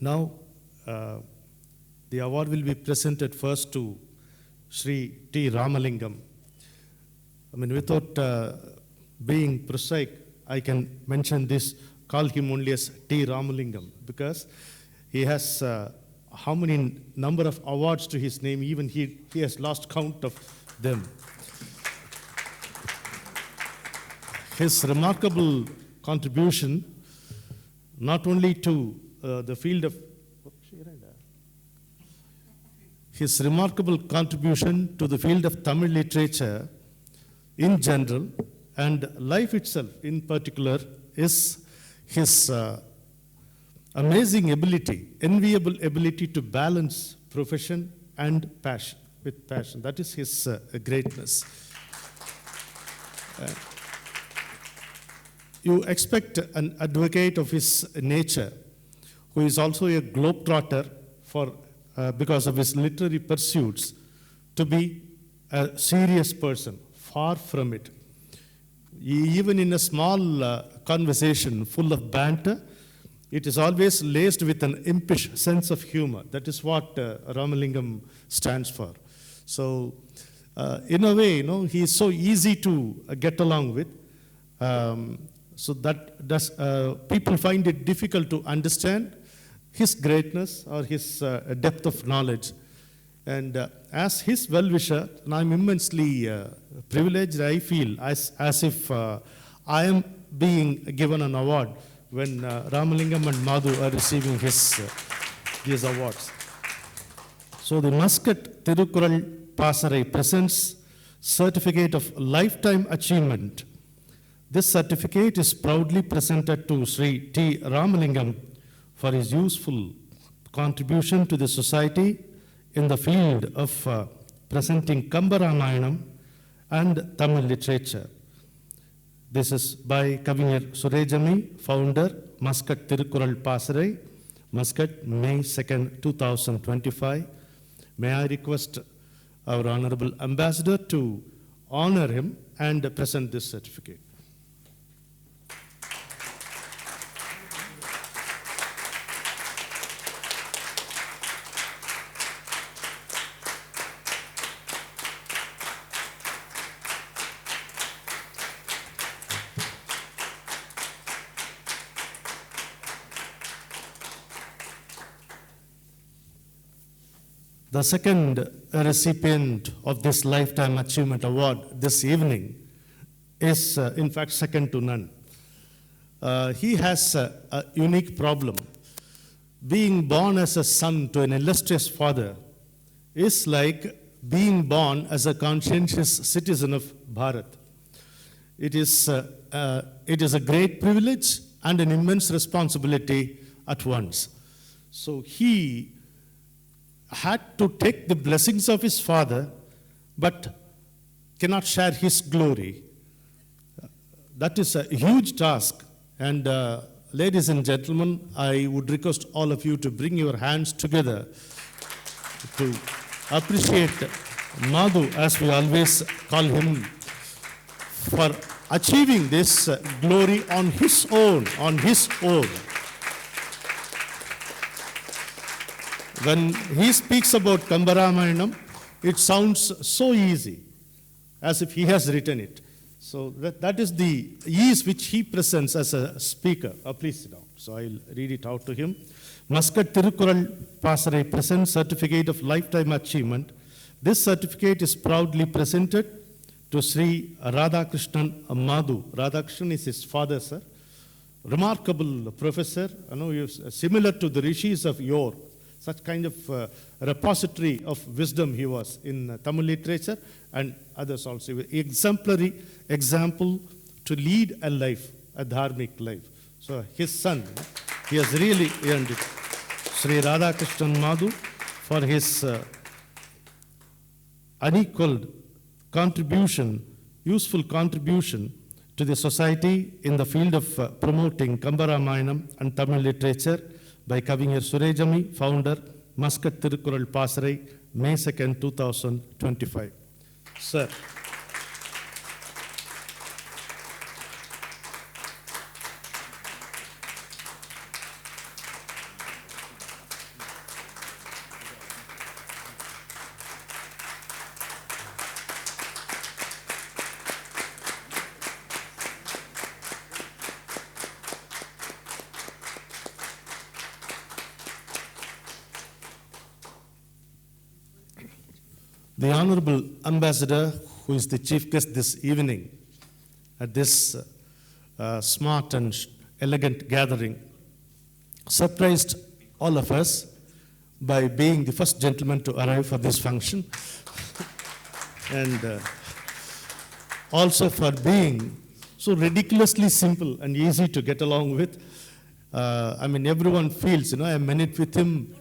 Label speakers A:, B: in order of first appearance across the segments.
A: Now, the award will be presented first to Sri T. Ramalingam. I mean, without being prosaic, I can mention this, call him only as T. Ramalingam, because he has how many number of awards to his name, even he has lost count of them. His remarkable contribution, not only to the field of his remarkable contribution to the field of Tamil literature in general and life itself in particular is his amazing ability, enviable ability to balance profession and passion with passion. That is his greatness. You expect an advocate of his nature, who is also a globetrotter because of his literary pursuits, to be a serious person. Far from it. Even in a small conversation full of banter, it is always laced with an impish sense of humor. That is what Ramalingam stands for. So, in a way, he is so easy to get along with. So that does people find it difficult to understand his greatness or his depth of knowledge. And as his well-wisher, and I'm immensely privileged, I feel, as if I am being given an award when Ramalingam and Madhu are receiving these awards. So the Muscat Tirukkural Pasarai presents Certificate of Lifetime Achievement. This certificate is proudly presented to Sri T. Ramalingam for his useful contribution to the society in the field of presenting Kambaramayanam and Tamil literature. This is by Kavinyar Surejami, founder, Muscat Tirukkural Pasarai, Muscat, May 2nd, 2025. May I request our Honorable Ambassador to honor him and present this certificate. The second recipient of this Lifetime Achievement Award this evening is, in fact, second to none. He has a unique problem. Being born as a son to an illustrious father is like being born as a conscientious citizen of Bharat. It is a great privilege and an immense responsibility at once. So he had to take the blessings of his father, but cannot share his glory. That is a huge task. And ladies and gentlemen, I would request all of you to bring your hands together to appreciate Madhu, as we always call him, for achieving this glory on his own, When he speaks about Kambaramayanam, it sounds so easy, as if he has written it. So that is the ease which he presents as a speaker. Please sit down. So I'll read it out to him. Muscat Tirukkural Pasarai presents Certificate of Lifetime Achievement. This certificate is proudly presented to Sri Radhkrishnan Madhu. Radhakrishnan is his father, sir. Remarkable professor, similar to the rishis of yore. Such kind of repository of wisdom he was in Tamil literature and others also. Exemplary example to lead a life, a dharmic life. So his son, he has really earned it. Sri Radhakrishnan Madhu for his unequaled contribution, useful contribution to the society in the field of promoting Kambaramayanam and Tamil literature, by Kavinyar Surejami, founder, Muscat Tirukkural Pasarai, May 2nd, 2025. Sir. The Honorable Ambassador, who is the chief guest this evening at this smart and elegant gathering, surprised all of us by being the first gentleman to arrive for this function and also for being so ridiculously simple and easy to get along with. I mean, everyone feels, a minute with him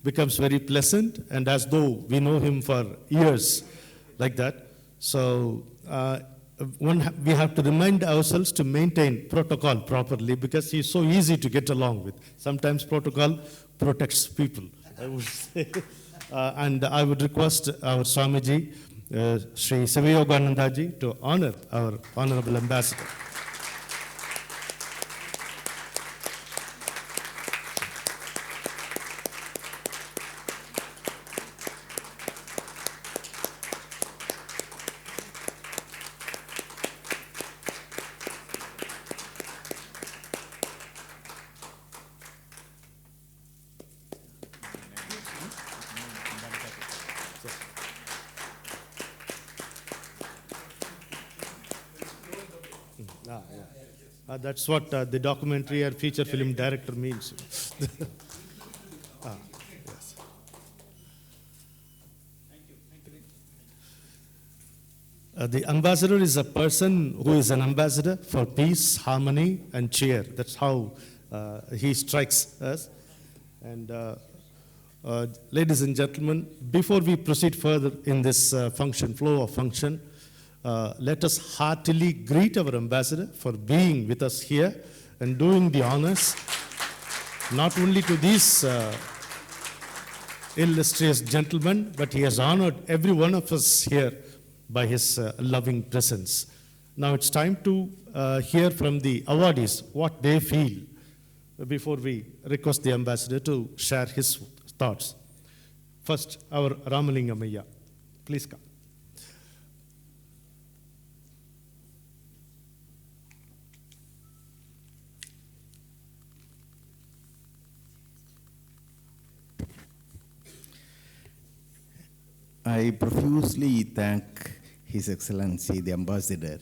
A: becomes very pleasant, and as though we know him for years, like that. So we have to remind ourselves to maintain protocol properly, because he's so easy to get along with. Sometimes protocol protects people, I would say. And I would request our Swamiji, Sri Sivayoganandaji, to honor our Honorable Ambassador. That's what the documentary or feature film director means. Yes. The ambassador is a person who is an ambassador for peace, harmony, and cheer. That's how he strikes us. And ladies and gentlemen, before we proceed further in this flow of function, let us heartily greet our ambassador for being with us here and doing the honors, not only to these illustrious gentlemen, but he has honored every one of us here by his loving presence. Now it's time to hear from the awardees what they feel before we request the ambassador to share his thoughts. First, our Ramalingam Ayya. Please come.
B: I profusely thank His Excellency the Ambassador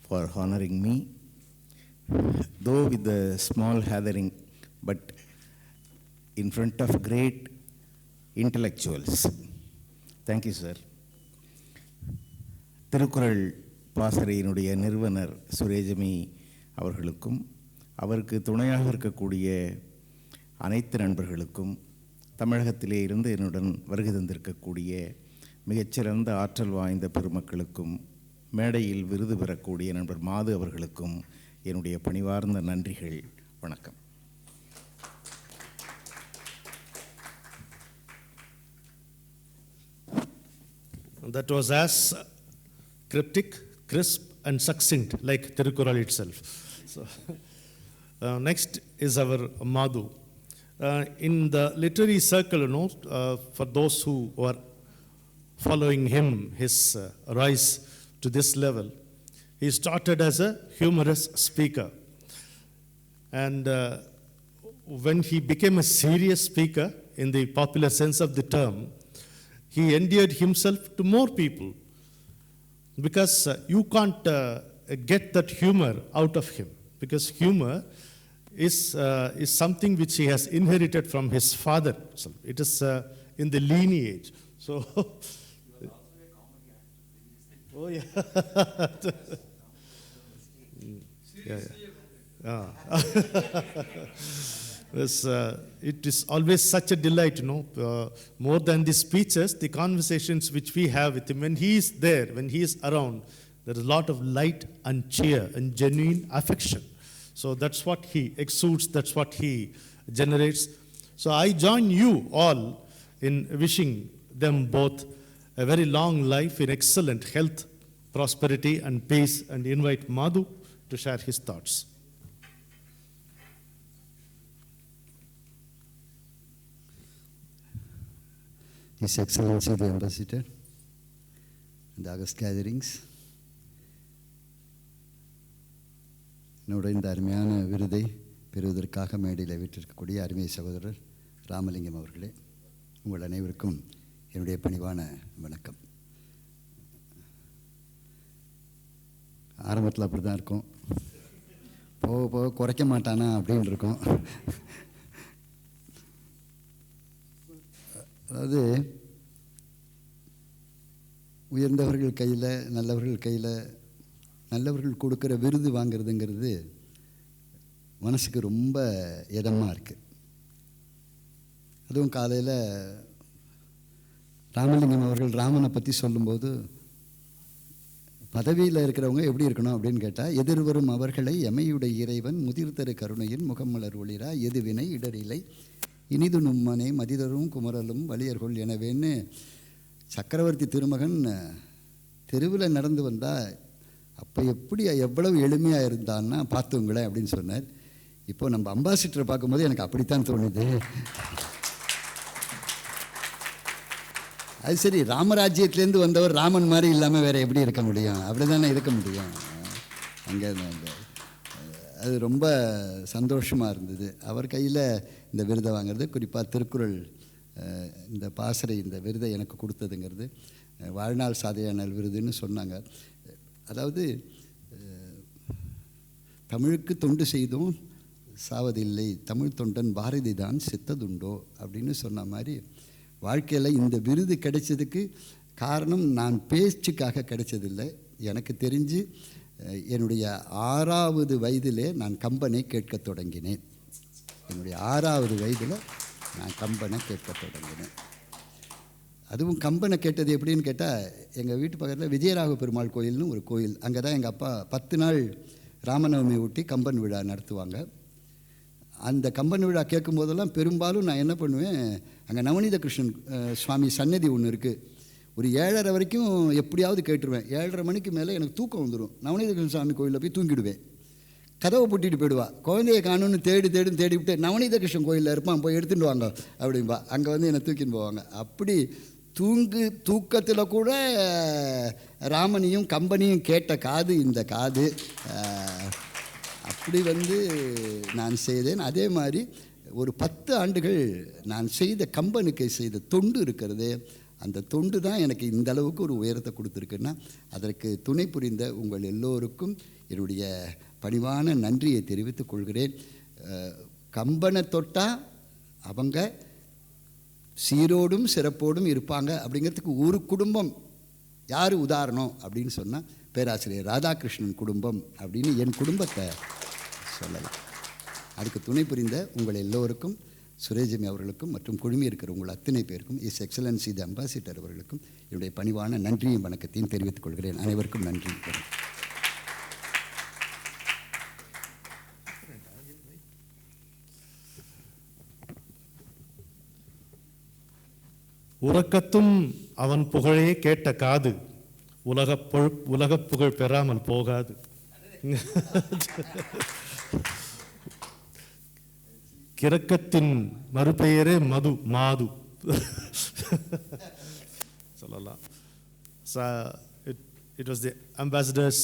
B: for honoring me, though with a small gathering, but in front of great intellectuals. Thank you, sir. Thirukkural பாசறையினுடைய நிறுவனர் சுரேஜமி அவர்களுக்கும் அவருக்கு துணையாக இருக்கக்கூடிய அனைத்து நண்பர்களுக்கும் தமிழகத்திலே இருந்து என்னுடன் வருகை தந்திருக்கக்கூடிய மிகச்சிறந்த ஆற்றல் வாய்ந்த பெருமக்களுக்கும் மேடையில் விருது பெறக்கூடிய நண்பர் மாது அவர்களுக்கும் என்னுடைய பணிவார்ந்த நன்றிகள். வணக்கம்.
A: That was as cryptic, crisp, and succinct like Tirukkural itself. So, next is our Madhu. In the literary circle, for those who are following him, his rise to this level, he started as a humorous speaker. And when he became a serious speaker, in the popular sense of the term, he endeared himself to more people, because you can't get that humor out of him, because humor is something which he has inherited from his father. So it is in the lineage. So, oh yeah, yeah. Yes, it is always such a delight, more than the speeches, the conversations which we have with him. When he is there, when he is around, there is a lot of light and cheer and genuine affection. So that's what he exudes, that's what he generates. So I join you all in wishing them both a very long life in excellent health, prosperity, and peace, and invite Madhu to share his thoughts.
C: His Excellency the Ambassador, the August gatherings, என்னோட இந்த அருமையான விருதை பெறுவதற்காக மேடையில் வீட்டிருக்கக்கூடிய அருமை சகோதரர் ராமலிங்கம் அவர்களே, உங்கள் அனைவருக்கும் என்னுடைய பணிவான வணக்கம். ஆரம்பத்தில் அப்படி தான் இருக்கும், போக போக குறைக்க மாட்டானா அப்படின்னு இருக்கும். அதாவது உயர்ந்தவர்கள் கையில், நல்லவர்கள் கையில், நல்லவர்கள் கொடுக்குற விருது வாங்கிறதுங்கிறது மனசுக்கு ரொம்ப இதமாக இருக்குது. அதுவும் காலையில் ராமலிங்கம் அவர்கள் ராமனை பற்றி சொல்லும்போது, பதவியில் இருக்கிறவங்க எப்படி இருக்கணும் அப்படின்னு கேட்டால், எதிர்வரும் அவர்களை எமையுடைய இறைவன் முதிர்தரு கருணையின் முகமலர் ஒளிரா எதுவினை இடரில்லை இனிது நும்மனை மதிதரும் குமரலும் வலியர்கள் எனவேன்னு சக்கரவர்த்தி திருமகன் தெருவில் நடந்து வந்தால் அப்போ எப்படி எவ்வளவு எளிமையாக இருந்தான்னா பார்த்துங்களேன் அப்படின்னு சொன்னார். இப்போ நம்ம அம்பாசிடரை பார்க்கும்போது எனக்கு அப்படித்தான் தோணுது. அது சரி, ராமராஜ்யத்துலேருந்து வந்தவர் ராமன் மாதிரி இல்லாமல் வேறு எப்படி இருக்க முடியும்? அப்படி தானே இருக்க முடியும். அங்கே அது ரொம்ப சந்தோஷமாக இருந்தது அவர் கையில் இந்த விருதை வாங்கிறது. குறிப்பாக திருக்குறள் இந்த பாசறை இந்த விருதை எனக்கு கொடுத்ததுங்கிறது வாழ்நாள் சாதனையாளர் விருதுன்னு சொன்னாங்க. அதாவது தமிழுக்கு தொண்டு செய்தோம் சாவதில்லை, தமிழ் தொண்டன் பாரதி தான் செத்ததுண்டோ அப்படின்னு சொன்ன மாதிரி வாழ்க்கையில் இந்த விருது கிடைச்சதுக்கு காரணம் நான் பேச்சுக்காக கிடைச்சதில்லை. எனக்கு தெரிஞ்சு என்னுடைய 6வது வயதிலே நான் கம்பனை கேட்க தொடங்கினேன். என்னுடைய 6வது வயதில் நான் கம்பனை கேட்க தொடங்கினேன். அதுவும் கம்பனை கேட்டது எப்படின்னு கேட்டால், எங்கள் வீட்டு பக்கத்தில் விஜயராக பெருமாள் கோயில்னு ஒரு கோயில், அங்கே தான் எங்கள் அப்பா 10 நாள் ராமநவமி ஒட்டி கம்பன் விழா நடத்துவாங்க. அந்த கம்பன் விழா கேட்கும் போதெல்லாம் பெரும்பாலும் நான் என்ன பண்ணுவேன், அங்கே நவநீத கிருஷ்ணன் சுவாமி சன்னதி ஒன்று இருக்குது. ஒரு 7:30 வரைக்கும் எப்படியாவது கேட்டுருவேன். 7:30 மணிக்கு மேலே எனக்கு தூக்கம் வந்துடும். நவநீத கிருஷ்ணன் சுவாமி கோயிலில் போய் தூங்கிடுவேன். கதவை பூட்டிட்டு போயிடுவா. குழந்தைய காணுன்னு தேடி விட்டு நவநீத கிருஷ்ணன் கோயிலில் இருப்பான், போய் எடுத்துகிட்டு வாங்க அப்படின்பா. அங்கே வந்து என்னை தூக்கின்னு போவாங்க. அப்படி தூக்கத்தில் கூட ராமனையும் கம்பனையும் கேட்ட காது இந்த காது. அப்படி வந்து நான் செய்தேன். அதே மாதிரி ஒரு 10 ஆண்டுகள் நான் செய்த கம்பனுக்கு செய்த தொண்டு இருக்கிறது. அந்த தொண்டு தான் எனக்கு இந்த அளவுக்கு ஒரு உயரத்தை கொடுத்துருக்குன்னா அதற்கு துணை புரிந்த உங்கள் எல்லோருக்கும் என்னுடைய பணிவான நன்றியை தெரிவித்துக் கொள்கிறேன். கம்பனை தொட்டால் அவங்க சீரோடும் சிறப்போடும் இருப்பாங்க அப்படிங்கிறதுக்கு ஒரு குடும்பம் யார் உதாரணம் அப்படின்னு சொன்னால் பேராசிரியர் ராதாகிருஷ்ணன் குடும்பம் அப்படின்னு என் குடும்பத்தை சொல்லலாம். அதுக்கு துணை புரிந்த உங்கள் எல்லோருக்கும், சுரேஜமி அவர்களுக்கும் மற்றும் குழுமி இருக்கிற உங்கள் அத்தனை பேருக்கும், இஸ் எக்ஸலன்சி தி அம்பாசிடர் அவர்களுக்கும் என்னுடைய பணிவான நன்றியும் வணக்கத்தையும் தெரிவித்துக் கொள்கிறேன். அனைவருக்கும் நன்றி.
A: உறக்கத்தும் அவன் புகழே கேட்ட காது உலகப் புகழ் பெறாமல் போகாது. கிரக்கத்தின் மறுபெயரே மாது சொல்லலாம். It was the ambassador's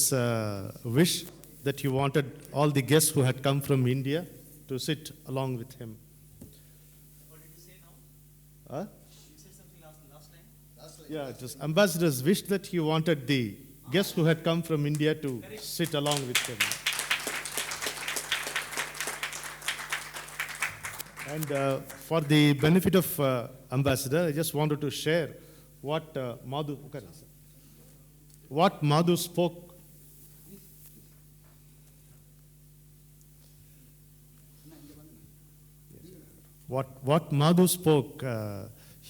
A: wish that he wanted all the guests who had come from India to sit along with him.
D: What did you say now?
A: Huh?
D: You said something last time?
A: Yeah, it was ambassador's wish that he wanted the guests who had come from India to sit along with him. And for the benefit of ambassador, I just wanted to share what Madhu spoke. What Madhu spoke,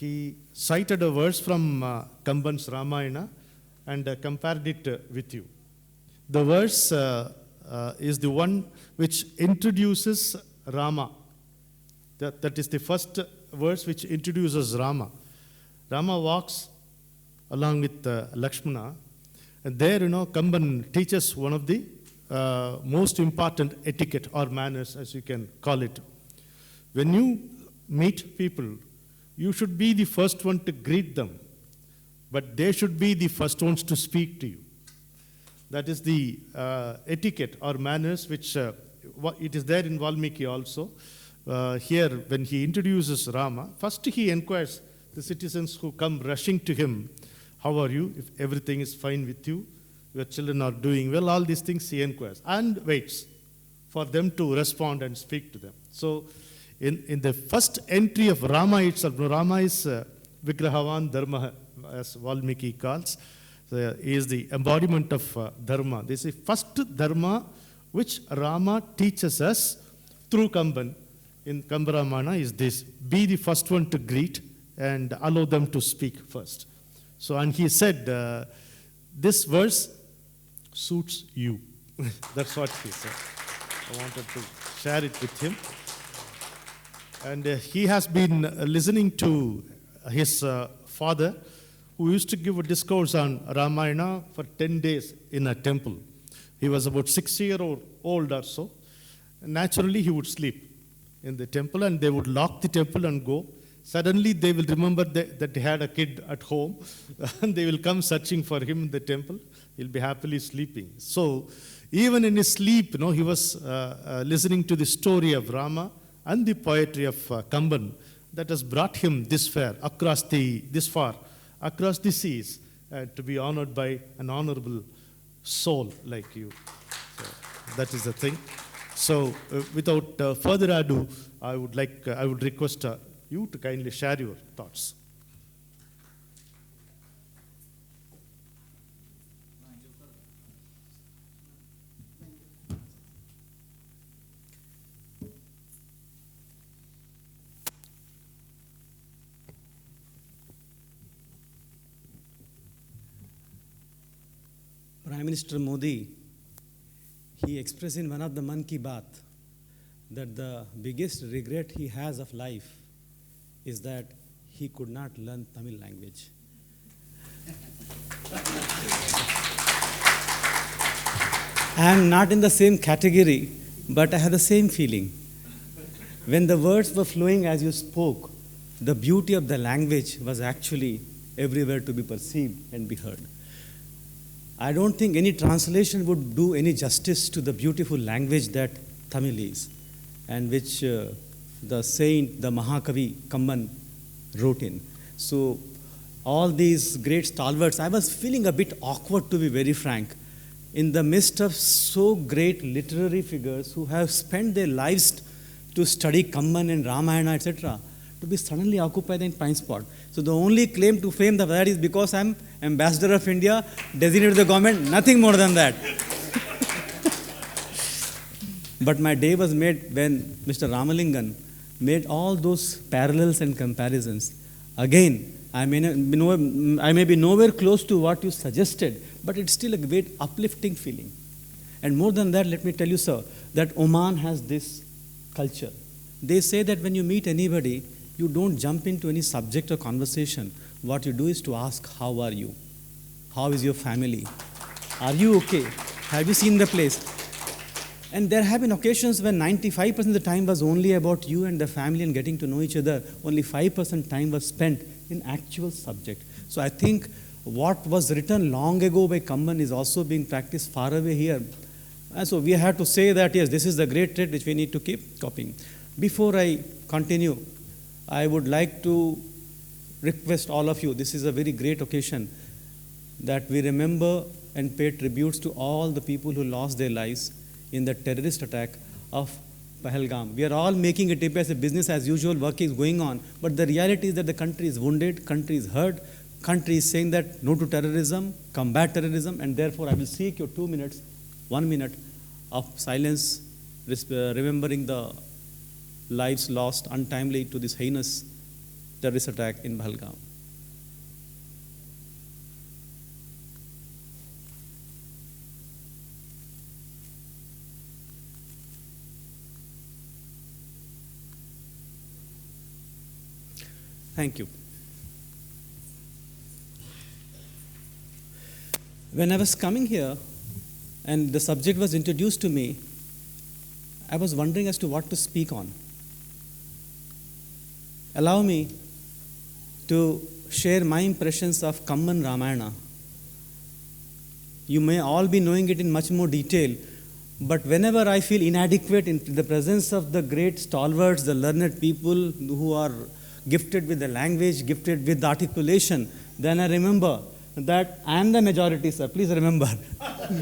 A: he cited a verse from Kamban's Ramayana and compared it with you. The verse is the one which introduces Rama. That is the first verse which introduces Rama. Rama walks along with Lakshmana, and there, Kamban teaches one of the most important etiquette or manners, as you can call it. When you meet people, you should be the first one to greet them, but they should be the first ones to speak to you. That is the etiquette or manners which it is there in Valmiki also. Here, when he introduces Rama, first he inquires the citizens who come rushing to him, how are you? If everything is fine with you, your children are doing well, all these things he inquires and waits for them to respond and speak to them. So in the first entry of Rama itself, Rama is Vigrahavan Dharma, as Valmiki calls. He is the embodiment of Dharma. This is first Dharma which Rama teaches us through Kamban in Kambaramana is this: be the first one to greet and allow them to speak first. So, and he said, this verse suits you. That's what he said. I wanted to share it with him. And he has been listening to his father, who used to give a discourse on Ramayana for 10 days in a temple. He was about 6-year-old or so. Naturally, he would sleep in the temple, and they would lock the temple and go. Suddenly, they will remember that they had a kid at home, and they will come searching for him in the temple. He'll be happily sleeping. So, even in his sleep, he was listening to the story of Rama and the poetry of Kamban that has brought him this far across the seas, to be honored by an honorable soul like you. So that is the thing. So without further ado, I would request you to kindly share your thoughts.
E: Prime Minister Modi, he expressed in one of the Man Ki Baat that the biggest regret he has of life is that he could not learn Tamil language. I am not in the same category, but I have the same feeling. When the words were flowing as you spoke, the beauty of the language was actually everywhere to be perceived and be heard. I don't think any translation would do any justice to the beautiful language that Tamil is, and which the saint, the Mahakavi Kamban wrote in. So all these great stalwarts, I was feeling a bit awkward, to be very frank, in the midst of so great literary figures who have spent their lives to study Kamban and Ramayana, etc., to be suddenly occupied in prime spot. So the only claim to fame that is because I'm ambassador of India, designated the government, nothing more than that. But my day was made when Mr. Ramalingam made all those parallels and comparisons. Again, I may be nowhere close to what you suggested, but it's still a great uplifting feeling. And more than that, let me tell you, sir, that Oman has this culture. They say that when you meet anybody, you don't jump into any subject or conversation. What you do is to ask, how are you? How is your family? Are you okay? Have you seen the place? And there have been occasions when 95% of the time was only about you and the family and getting to know each other. Only 5% time was spent in actual subject. So I think what was written long ago by Kamban is also being practiced far away here. And so we have to say that, yes, this is the great trait which we need to keep copying. Before I continue, I would like to request all of you, this is a very great occasion, that we remember and pay tributes to all the people who lost their lives in the terrorist attack of Pahalgam. We are all making it as a business as usual, work is going on, but the reality is that the country is wounded, country is hurt, country is saying that no to terrorism, combat terrorism, and therefore I will seek your 2 minutes, 1 minute of silence, remembering the lives lost untimely to this heinous terrorist attack in Pahalgam. Thank you. When I was coming here and the subject was introduced to me, I was wondering as to what to speak on. Allow me to share my impressions of Kamban Ramayana. You may all be knowing it in much more detail, but whenever I feel inadequate in the presence of the great stalwarts, the learned people who are gifted with the language, gifted with the articulation, then I remember that I am the majority, sir. Please remember,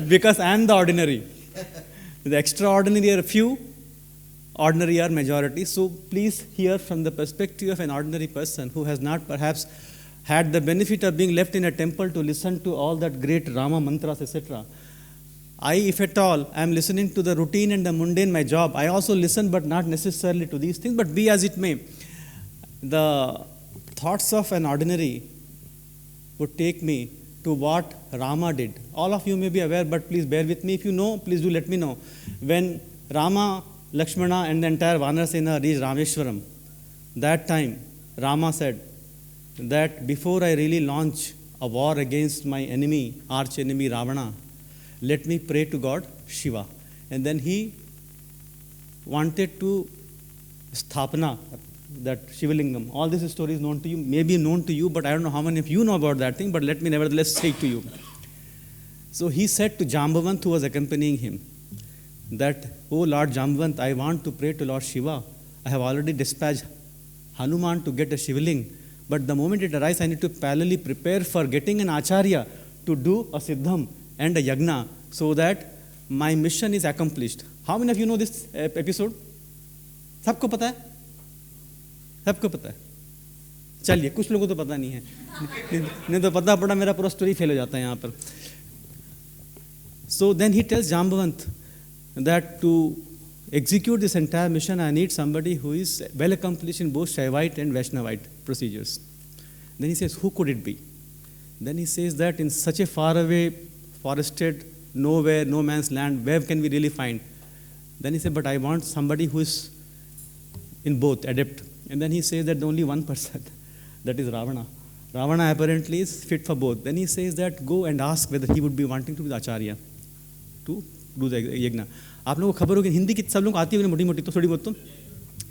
E: because I am the ordinary. The extraordinary are few, ordinary are majority. So please hear from the perspective of an ordinary person who has not perhaps had the benefit of being left in a temple to listen to all that great Rama mantras, etc. I, if at all, am listening to the routine and the mundane, my job. I also listen, but not necessarily to these things. But be as it may, the thoughts of an ordinary would take me to what Rama did. All of you may be aware, but please bear with me. If you know, please do let me know. When Rama, Lakshmana and the entire Vanarasena reached Rameshwaram, that time Rama said that before I really launch a war against my enemy, arch enemy Ravana, let me pray to God Shiva. And then he wanted to sthapana that Shivalingam. All this story is known to you, may be known to you, but I don't know how many of you know about that thing, but let me nevertheless say it to you. So he said to Jambavant, who was accompanying him, that, oh Lord Jambavant, I want to pray to Lord Shiva. I have already dispatched Hanuman to get a Shivaling, but the moment it arrives, I need to parallelly prepare for getting an Acharya to do a Siddham and a Yagna, so that my mission is accomplished. How many of you know this episode? सबको पता है? सबको पता है? चलिए, कुछ लोगों को तो पता नहीं है, नहीं तो पता पड़ा मेरा पूरा स्टोरी फेल हो जाता है यहाँ पर. So then he tells Jambavant that to execute this entire mission, I need somebody who is well accomplished in both Shaivite and Vaishnavite procedures. Then he says, who could it be? Then he says that in such a faraway, forested, nowhere, no man's land, where can we really find? Then he said, but I want somebody who is in both, adept. And then he says that only one person, that is Ravana. Ravana apparently is fit for both. Then he says that go and ask whether he would be wanting to be the Acharya, to do the yajna. आप लोगों को खबर होगी हिंदी की सब लोग आती होगी मोटी मोटी तो थोड़ी बहुत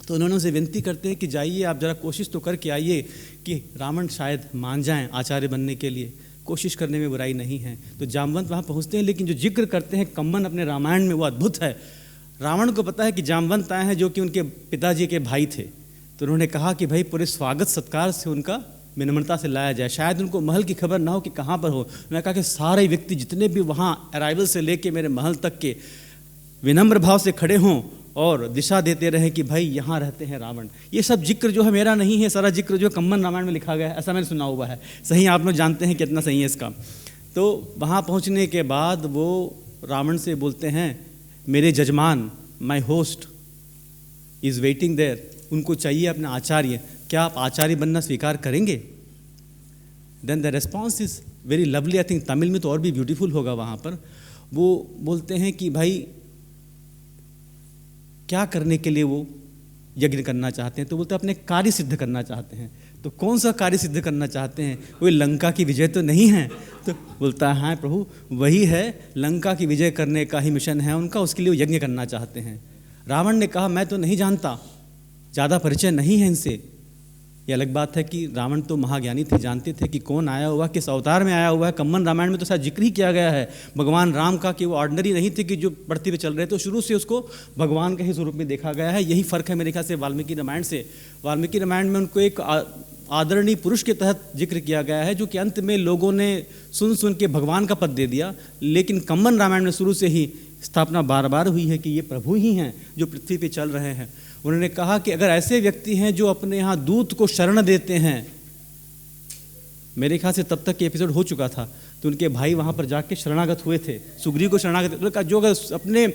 E: तो उन्होंने उनसे विनती करते हैं कि जाइए आप जरा कोशिश तो करके आइए कि रावण शायद मान जाएं आचार्य बनने के लिए, कोशिश करने में बुराई नहीं है. तो जामवंत वहाँ पहुँचते हैं, लेकिन जो जिक्र करते हैं कम्मन अपने रामायण में वो अद्भुत है. रावण को पता है कि जामवंत आए हैं जो कि उनके पिताजी के भाई थे, तो उन्होंने कहा कि भाई पूरे स्वागत सत्कार से उनका विनम्रता से लाया जाए. शायद उनको महल की खबर ना हो कि कहाँ पर हो. उन्होंने कहा कि सारे व्यक्ति जितने भी वहाँ अराइवल से लेके मेरे महल तक के विनम्र भाव से खड़े हों और दिशा देते रहें कि भाई यहाँ रहते हैं रावण. ये सब जिक्र जो है मेरा नहीं है, सारा जिक्र जो है कम्मन रामायण में लिखा गया है, ऐसा मैंने सुना हुआ है. सही आप लोग जानते हैं कितना सही है इसका. तो वहाँ पहुँचने के बाद वो रावण से बोलते हैं, मेरे जजमान, माई होस्ट इज़ वेटिंग देयर, उनको चाहिए अपना आचार्य, क्या आप आचार्य बनना स्वीकार करेंगे? Then the response is very lovely. I think Tamil में तो और भी ब्यूटीफुल होगा. वहाँ पर वो बोलते हैं कि भाई क्या करने के लिए वो यज्ञ करना चाहते हैं? तो बोलते हैं अपने कार्य सिद्ध करना चाहते हैं. तो कौन सा कार्य सिद्ध करना चाहते हैं? कोई लंका की विजय तो नहीं है? तो बोलता है हाँ प्रभु वही है, लंका की विजय करने का ही मिशन है उनका, उसके लिए वो यज्ञ करना चाहते हैं. रावण ने कहा मैं तो नहीं जानता, ज़्यादा परिचय नहीं है इनसे. ये अलग बात है कि रावण तो महाज्ञानी थे, जानते थे कि कौन आया हुआ, किस अवतार में आया हुआ है. कम्मन रामायण में तो शायद जिक्र ही किया गया है भगवान राम का कि वो ऑर्डिनरी नहीं थे कि जो पृथ्वी पे चल रहे थे, तो शुरू से उसको भगवान के ही स्वरूप में देखा गया है. यही फ़र्क है मेरे ख्याल से वाल्मीकि रामायण से. वाल्मीकि रामायण में उनको एक आदरणीय पुरुष के तहत जिक्र किया गया है, जो कि अंत में लोगों ने सुन सुन के भगवान का पद दे दिया. लेकिन कम्मन रामायण में शुरू से ही स्थापना बार बार हुई है कि ये प्रभु ही हैं जो पृथ्वी पे चल रहे हैं. उन्होंने कहा कि अगर ऐसे व्यक्ति हैं जो अपने यहाँ दूत को शरण देते हैं, मेरे ख्याल से तब तक ये एपिसोड हो चुका था, तो उनके भाई वहाँ पर जाके शरणागत हुए थे, सुग्रीव को शरणागत. उन्होंने कहा जो अगर अपने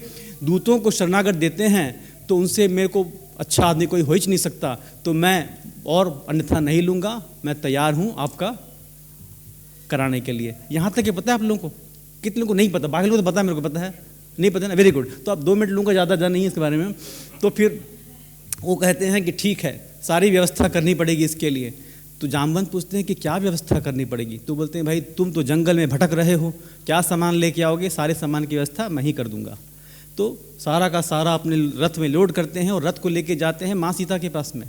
E: दूतों को शरणागत देते हैं तो उनसे मेरे को अच्छा आदमी कोई हो ही नहीं सकता, तो मैं और अन्यथा नहीं लूँगा, मैं तैयार हूँ आपका कराने के लिए. यहाँ तक ये पता है आप लोगों को? कितने लोगों को नहीं पता? बाकी लोगों को तो पता है, मेरे को पता है. नहीं पता ना? Very good. तो अब 2 मिनट लूँगा, ज़्यादा नहीं है इसके बारे में. तो फिर वो कहते हैं कि ठीक है, सारी व्यवस्था करनी पड़ेगी इसके लिए. तो जामवंत पूछते हैं कि क्या व्यवस्था करनी पड़ेगी? तो बोलते हैं भाई तुम तो जंगल में भटक रहे हो, क्या सामान लेके आओगे? सारे सामान की व्यवस्था मैं ही कर दूंगा. तो सारा का सारा अपने रथ में लोड करते हैं और रथ को लेके जाते हैं माँ सीता के पास में,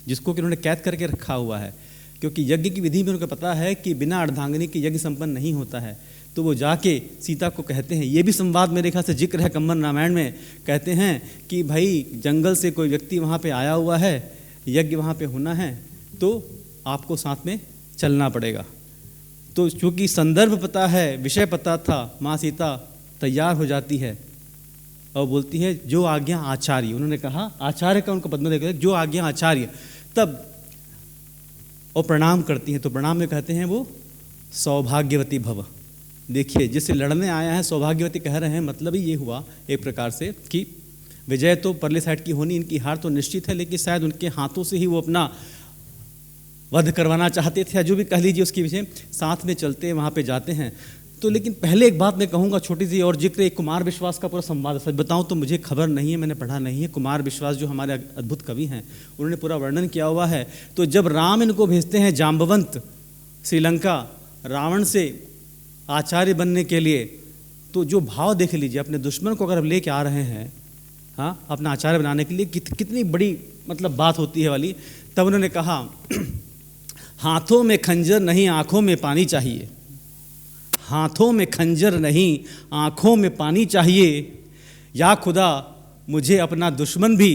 E: जिसको कि उन्होंने कैद करके रखा हुआ है, क्योंकि यज्ञ की विधि में उनको पता है कि बिना अर्धांगिनी के यज्ञ संपन्न नहीं होता है. तो वो जाके सीता को कहते हैं, ये भी संवाद मेरे ख्याल से जिक्र है कम्मन रामायण में, कहते हैं कि भाई जंगल से कोई व्यक्ति वहाँ पे आया हुआ है, यज्ञ वहाँ पे होना है, तो आपको साथ में चलना पड़ेगा. तो चूंकि संदर्भ पता है, विषय पता था, माँ सीता तैयार हो जाती है और बोलती है जो आज्ञा आचार्य, उन्होंने कहा आचार्य का उनको पद में देखा, जो आज्ञा आचार्य, तब और प्रणाम करती हैं। तो प्रणाम में कहते हैं वो सौभाग्यवती भव। देखिए जिससे लड़ने आया है सौभाग्यवती कह रहे हैं, मतलब ही ये हुआ एक प्रकार से कि विजय तो परले साइड की होनी, इनकी हार तो निश्चित है, लेकिन शायद उनके हाथों से ही वो अपना वध करवाना चाहते थे, या जो भी कह लीजिए उसके विषय। साथ में चलते वहाँ पे जाते हैं। तो लेकिन पहले एक बात मैं कहूँगा छोटी सी और जिक्र, एक कुमार विश्वास का पूरा संवाद। सच बताऊँ तो मुझे खबर नहीं है, मैंने पढ़ा नहीं है। कुमार विश्वास जो हमारे अद्भुत कवि हैं, उन्होंने पूरा वर्णन किया हुआ है। तो जब राम इनको भेजते हैं जाम्बवंत श्रीलंका रावण से आचार्य बनने के लिए, तो जो भाव देख लीजिए, अपने दुश्मन को अगर लेके आ रहे हैं हाँ अपना आचार्य बनाने के लिए, कितनी बड़ी मतलब बात होती है वाली। तब उन्होंने कहा हाथों में खंजर नहीं आंखों में पानी चाहिए, हाथों में खंजर नहीं आंखों में पानी चाहिए, या खुदा मुझे अपना दुश्मन भी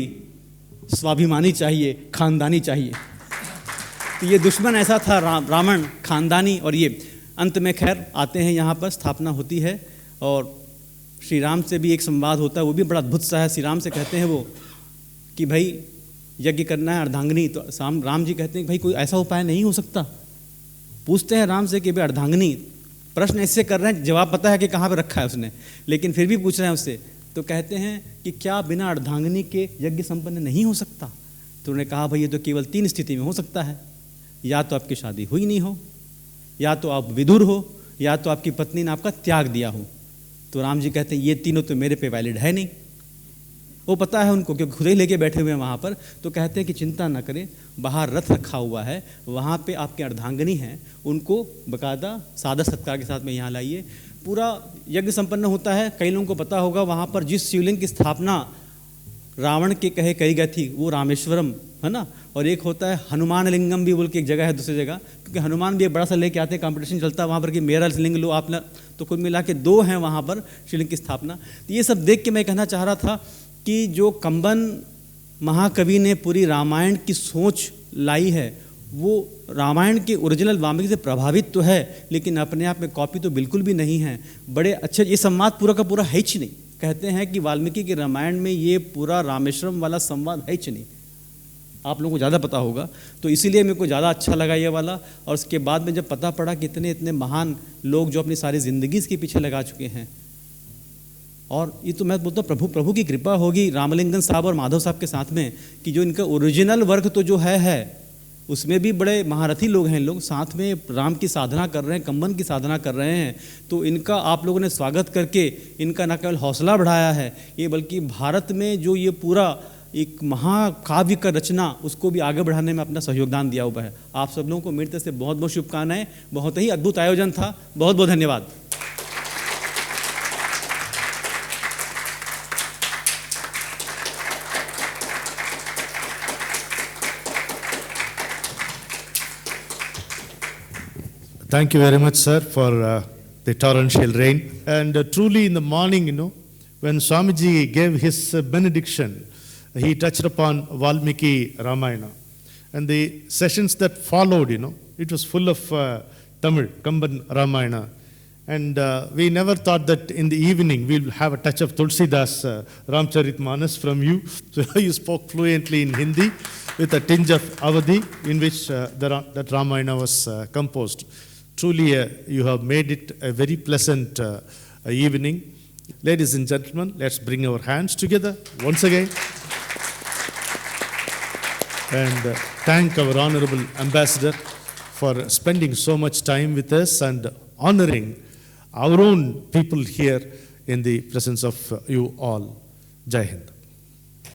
E: स्वाभिमानी चाहिए, खानदानी चाहिए। तो ये दुश्मन ऐसा था रावण, खानदानी। और ये अंत में खैर आते हैं यहाँ पर, स्थापना होती है और श्री राम से भी एक संवाद होता है, वो भी बड़ा अद्भुत सा है। श्री राम से कहते हैं वो कि भाई यज्ञ करना है अर्धांगिनी, तो राम जी कहते हैं भाई कोई ऐसा उपाय नहीं हो सकता। पूछते हैं राम से कि भाई अर्धांगिनी, प्रश्न ऐसे कर रहे हैं, जवाब पता है कि कहाँ पे रखा है उसने, लेकिन फिर भी पूछ रहे हैं उससे। तो कहते हैं कि क्या बिना अर्धांगिनी के यज्ञ संपन्न नहीं हो सकता? तो उन्होंने कहा भाई ये तो केवल 3 स्थिति में हो सकता है, या तो आपकी शादी हुई नहीं हो, या तो आप विदुर हो, या तो आपकी पत्नी ने आपका त्याग दिया हो। तो राम जी कहते हैं ये तीनों तो मेरे पे वैलिड है नहीं। वो पता है उनको क्योंकि खुद ही लेके बैठे हुए हैं वहाँ पर। तो कहते हैं कि चिंता न करें, बाहर रथ रखा हुआ है, वहाँ पे आपके अर्धांगिनी हैं, उनको बकायदा सादा सत्कार के साथ में यहाँ लाइए। पूरा यज्ञ संपन्न होता है। कई लोगों को पता होगा वहाँ पर जिस शिवलिंग की स्थापना रावण के कहे कही गई थी वो रामेश्वरम है ना, और एक होता है हनुमान लिंगम भी बोल के एक जगह है दूसरी जगह, क्योंकि हनुमान भी एक बड़ा सा लेके आते हैं, कंपटीशन चलता है वहाँ पर कि मेरा लिंग लो आप ना। तो कुल मिला के 2 हैं वहाँ पर शिवलिंग की स्थापना। तो ये सब देख के मैं कहना चाह रहा था कि जो कंबन महाकवि ने पूरी रामायण की सोच लाई है, वो रामायण के ओरिजिनल वाल्मीकि से प्रभावित तो है, लेकिन अपने आप में कॉपी तो बिल्कुल भी नहीं है। बड़े अच्छे, ये संवाद पूरा का पूरा है ही नहीं। कहते हैं कि वाल्मीकि के रामायण में ये पूरा रामेश्वरम वाला संवाद है ही नहीं, आप लोगों को ज़्यादा पता होगा। तो इसीलिए मेरे को ज़्यादा अच्छा लगा ये वाला। और उसके बाद में जब पता पड़ा कि इतने इतने महान लोग जो अपनी सारी ज़िंदगी इसके पीछे लगा चुके हैं, और ये तो मैं बोलता हूँ प्रभु की कृपा होगी रामलिंगम साहब और माधव साहब के साथ में, कि जो इनका ओरिजिनल वर्क तो जो है उसमें भी बड़े महारथी लोग हैं, लोग साथ में राम की साधना कर रहे हैं, कंबन की साधना कर रहे हैं। तो इनका आप लोगों ने स्वागत करके इनका न केवल हौसला बढ़ाया है ये, बल्कि भारत में जो ये पूरा एक महाकाव्य का रचना उसको भी आगे बढ़ाने में अपना सहयोगदान दिया हुआ है। आप सब लोगों को मेरी तरफ से बहुत बहुत शुभकामनाएं। बहुत ही अद्भुत आयोजन था, बहुत बहुत धन्यवाद।
A: Thank you very much, sir, for the torrential rain. And truly in the morning, when Swamiji gave his benediction, he touched upon Valmiki Ramayana. And the sessions that followed, it was full of Tamil, Kamban Ramayana. And we never thought that in the evening we'll have a touch of Tulsidas Ramcharitmanas from you. So you spoke fluently in Hindi with a tinge of Awadhi in which that Ramayana was composed. Truly, you have made it a very pleasant evening. Ladies and gentlemen, let's bring our hands together once again and thank our Honorable Ambassador for spending so much time with us and honoring our own people here in the presence of you all. Jai Hind.